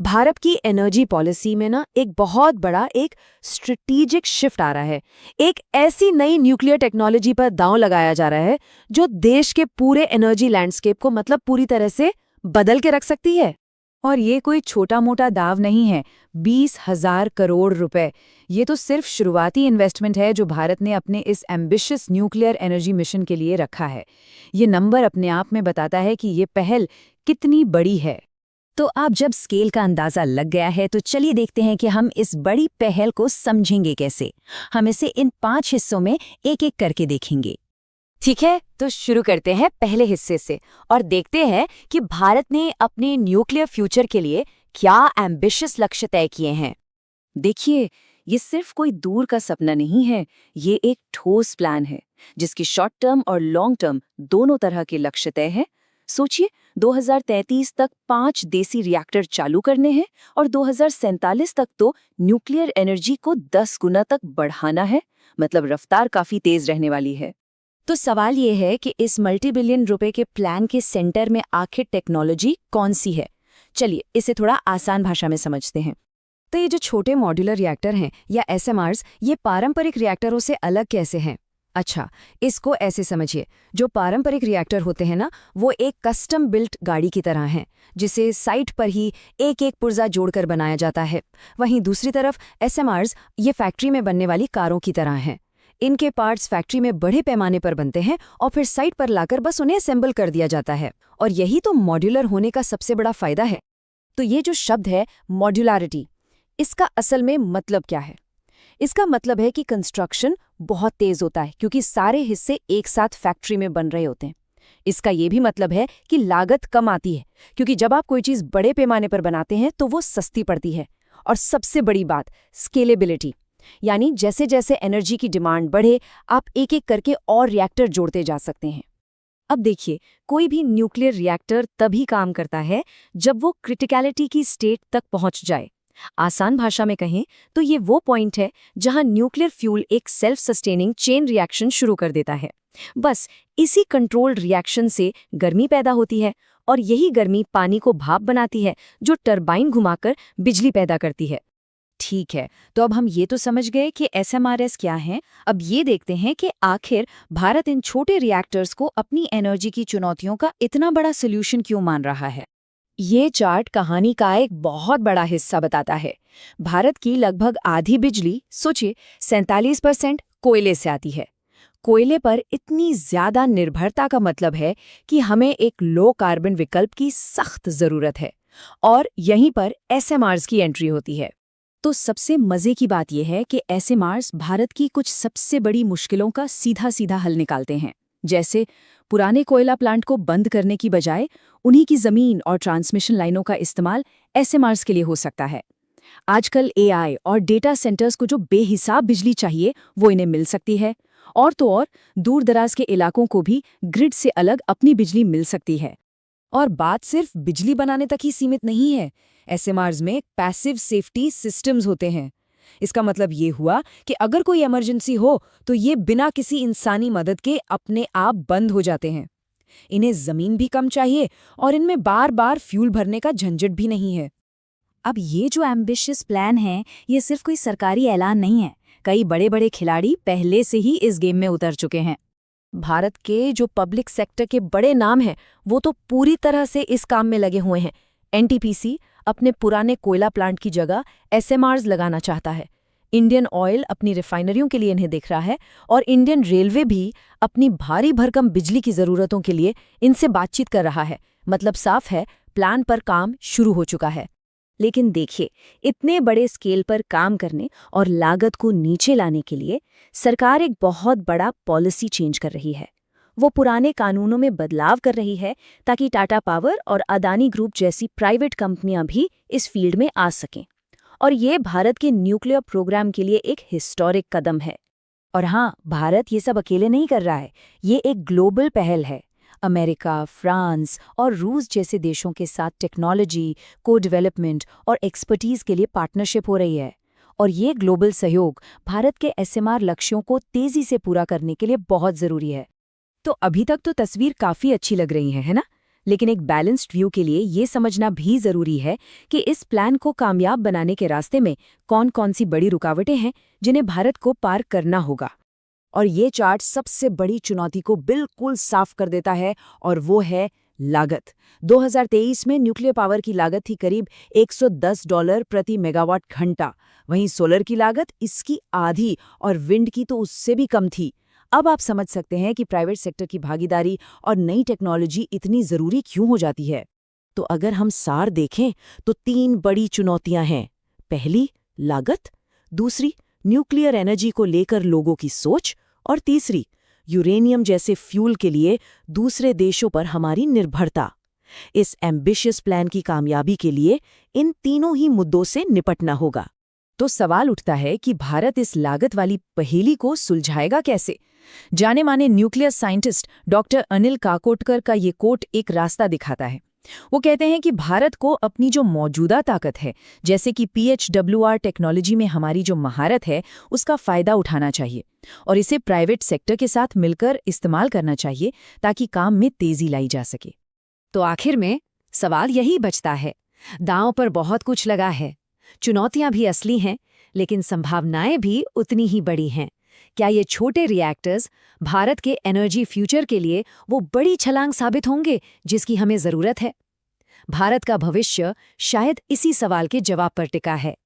भारत की energy policy में ना एक बहुत बड़ा एक स्ट्रेटेजिक शिफ्ट आ रहा है। एक ऐसी नई न्यूक्लियर टेक्नोलॉजी पर दांव लगाया जा रहा है जो देश के पूरे एनर्जी लैंडस्केप को मतलब पूरी तरह से बदल के रख सकती है। और ये कोई छोटा मोटा दाव नहीं है। 20,000 करोड़ रुपए, ये तो सिर्फ शुरुआती इन्वेस्टमेंट है जो भारत ने अपने इस एम्बिशियस न्यूक्लियर एनर्जी मिशन के लिए रखा है। ये नंबर अपने आप में बताता है कि ये पहल कितनी बड़ी है। तो अब जब स्केल का अंदाजा लग गया है तो चलिए देखते हैं कि हम इस बड़ी पहल को समझेंगे कैसे। हम इसे इन 5 हिस्सों में एक एक करके देखेंगे। ठीक है, तो शुरू करते हैं पहले हिस्से से और देखते हैं कि भारत ने अपने न्यूक्लियर फ्यूचर के लिए क्या एम्बिशियस लक्ष्य तय किए हैं। देखिए, ये सिर्फ कोई दूर का सपना नहीं है, ये एक ठोस प्लान है जिसकी शॉर्ट टर्म और लॉन्ग टर्म दोनों तरह के लक्ष्य तय हैं। सोचिए, 2033 तक 5 देसी रिएक्टर चालू करने हैं और 2047 तक तो न्यूक्लियर एनर्जी को 10 गुना तक बढ़ाना है। मतलब रफ्तार काफी तेज रहने वाली है। तो सवाल ये है कि इस मल्टी बिलियन रुपए के प्लान के सेंटर में आखिर टेक्नोलॉजी कौन सी है। चलिए इसे थोड़ा आसान भाषा में समझते हैं। तो ये जो छोटे मॉड्यूलर रिएक्टर हैं या एसएमआरस, ये पारंपरिक रिएक्टरों से अलग कैसे हैं? अच्छा, इसको ऐसे समझिए, जो पारंपरिक रिएक्टर होते हैं ना, वो एक कस्टम बिल्ट गाड़ी की तरह हैं, जिसे साइट पर ही एक एक पुर्जा जोड़कर बनाया जाता है। वहीं दूसरी तरफ एसएमआरस ये फैक्ट्री में बनने वाली कारों की तरह हैं। इनके पार्ट्स फैक्ट्री में बड़े पैमाने पर बनते हैं और फिर साइट पर लाकर बस उन्हें असेंबल कर दिया जाता है। और यही तो मॉड्यूलर होने का सबसे बड़ा फायदा है। तो ये जो शब्द है मॉड्यूलैरिटी, इसका असल में मतलब क्या है? इसका मतलब है कि कंस्ट्रक्शन बहुत तेज होता है क्योंकि सारे हिस्से एक साथ फैक्ट्री में बन रहे होते हैं। इसका ये भी मतलब है कि लागत कम आती है क्योंकि जब आप कोई चीज़ बड़े पैमाने पर बनाते हैं तो वो सस्ती पड़ती है। और सबसे बड़ी बात, स्केलेबिलिटी, यानी जैसे जैसे एनर्जी की डिमांड बढ़े आप एक एक करके और रिएक्टर जोड़ते जा सकते हैं। अब देखिए, कोई भी न्यूक्लियर रिएक्टर तभी काम करता है जब वो क्रिटिकलिटी की स्टेट तक पहुंच जाए। आसान भाषा में कहें तो ये वो पॉइंट है जहां न्यूक्लियर फ्यूल एक सेल्फ सस्टेनिंग चेन रिएक्शन शुरू कर देता है। बस इसी कंट्रोल्ड रिएक्शन से गर्मी पैदा होती है और यही गर्मी पानी को भाप बनाती है जो टरबाइन घुमाकर बिजली पैदा करती है। ठीक है, तो अब हम ये तो समझ गए कि एसएमआरएस क्या है। अब ये देखते हैं कि आखिर भारत इन छोटे रिएक्टर्स को अपनी एनर्जी की चुनौतियों का इतना बड़ा सोल्यूशन क्यों मान रहा है। ये चार्ट कहानी का एक बहुत बड़ा हिस्सा बताता है। भारत की लगभग आधी बिजली, सोचिए 47% कोयले से आती है। कोयले पर इतनी ज्यादा निर्भरता का मतलब है कि हमें एक लो कार्बन विकल्प की सख्त जरूरत है और यहीं पर एसएमआरस की एंट्री होती है। तो सबसे मजे की बात यह है कि एसएमआरस भारत की कुछ सबसे बड़ी मुश्किलों का सीधा सीधा हल निकालते हैं। जैसे पुराने कोयला प्लांट को बंद करने की बजाय उन्हीं की जमीन और ट्रांसमिशन लाइनों का इस्तेमाल एसएमआरस के लिए हो सकता है। आजकल एआई और डेटा सेंटर्स को जो बेहिसाब बिजली चाहिए वो इन्हें मिल सकती है। और तो और दूर दराज के इलाकों को भी ग्रिड से अलग अपनी बिजली मिल सकती है। और बात सिर्फ बिजली बनाने तक ही सीमित नहीं है। एसएमआरस में पैसिव सेफ्टी सिस्टम्स होते हैं। इसका मतलब ये हुआ कि अगर कोई इमरजेंसी हो तो ये बिना किसी इंसानी मदद के अपने आप बंद हो जाते हैं। इन्हें जमीन भी कम चाहिए और इनमें बार बार फ्यूल भरने का झंझट भी नहीं है। अब ये जो एम्बिशियस प्लान है, ये सिर्फ कोई सरकारी ऐलान नहीं है। कई बड़े बड़े खिलाड़ी पहले से ही इस गेम में उतर चुके हैं। भारत के जो पब्लिक सेक्टर के बड़े नाम हैं वो तो पूरी तरह से इस काम में लगे हुए हैं। एनटीपीसी अपने पुराने कोयला प्लांट की जगह एसएमआरस लगाना चाहता है। इंडियन ऑयल अपनी रिफाइनरियों के लिए इन्हें देख रहा है और इंडियन रेलवे भी अपनी भारी भरकम बिजली की ज़रूरतों के लिए इनसे बातचीत कर रहा है। मतलब साफ है, प्लान पर काम शुरू हो चुका है। लेकिन देखिए, इतने बड़े स्केल पर काम करने और लागत को नीचे लाने के लिए सरकार एक बहुत बड़ा पॉलिसी चेंज कर रही है। वो पुराने कानूनों में बदलाव कर रही है ताकि टाटा पावर और अदानी ग्रुप जैसी प्राइवेट कंपनियां भी इस फील्ड में आ सकें। और ये भारत के न्यूक्लियर प्रोग्राम के लिए एक हिस्टोरिक कदम है। और हाँ, भारत ये सब अकेले नहीं कर रहा है, ये एक ग्लोबल पहल है। अमेरिका, फ्रांस और रूस जैसे देशों के साथ टेक्नोलॉजी, को डेवलपमेंट और एक्सपर्टीज के लिए पार्टनरशिप हो रही है। और ये ग्लोबल सहयोग भारत के एसएमआर लक्ष्यों को तेजी से पूरा करने के लिए बहुत जरूरी है। तो अभी तक तो तस्वीर काफी अच्छी लग रही है ना? लेकिन एक बैलेंस्ड व्यू के लिए ये समझना भी जरूरी है कि इस प्लान को कामयाब बनाने के रास्ते में कौन कौन सी बड़ी रुकावटें हैं जिन्हें भारत को पार करना होगा। और ये चार्ट सबसे बड़ी चुनौती को बिल्कुल साफ कर देता है, और वो है लागत। 2023 में न्यूक्लियर पावर की लागत थी करीब $110 प्रति मेगावाट घंटा। वहीं सोलर की लागत इसकी आधी और विंड की तो उससे भी कम थी। अब आप समझ सकते हैं कि प्राइवेट सेक्टर की भागीदारी और नई टेक्नोलॉजी इतनी ज़रूरी क्यों हो जाती है। तो अगर हम सार देखें तो 3 बड़ी चुनौतियां हैं। पहली, लागत। दूसरी, न्यूक्लियर एनर्जी को लेकर लोगों की सोच। और तीसरी, यूरेनियम जैसे फ्यूल के लिए दूसरे देशों पर हमारी निर्भरता। इस एम्बिशियस प्लान की कामयाबी के लिए इन तीनों ही मुद्दों से निपटना होगा। तो सवाल उठता है कि भारत इस लागत वाली पहेली को सुलझाएगा कैसे? जाने माने nuclear scientist doctor Anil Kakodkar का ये कोट एक रास्ता दिखाता है। वो कहते हैं कि भारत को अपनी जो मौजूदा ताकत है, जैसे कि PHWR टेक्नोलॉजी में हमारी जो महारत है, उसका फायदा उठाना चाहिए और इसे प्राइवेट सेक्टर के साथ मिलकर इस्तेमाल करना चाहिए ताकि काम में तेजी लाई जा सके। तो आखिर में सवाल यही बचता है, दांव पर बहुत कुछ लगा है, चुनौतियां भी असली हैं, लेकिन संभावनाएं भी उतनी ही बड़ी हैं। क्या ये छोटे रिएक्टर्स भारत के एनर्जी फ्यूचर के लिए वो बड़ी छलांग साबित होंगे जिसकी हमें जरूरत है? भारत का भविष्य शायद इसी सवाल के जवाब पर टिका है।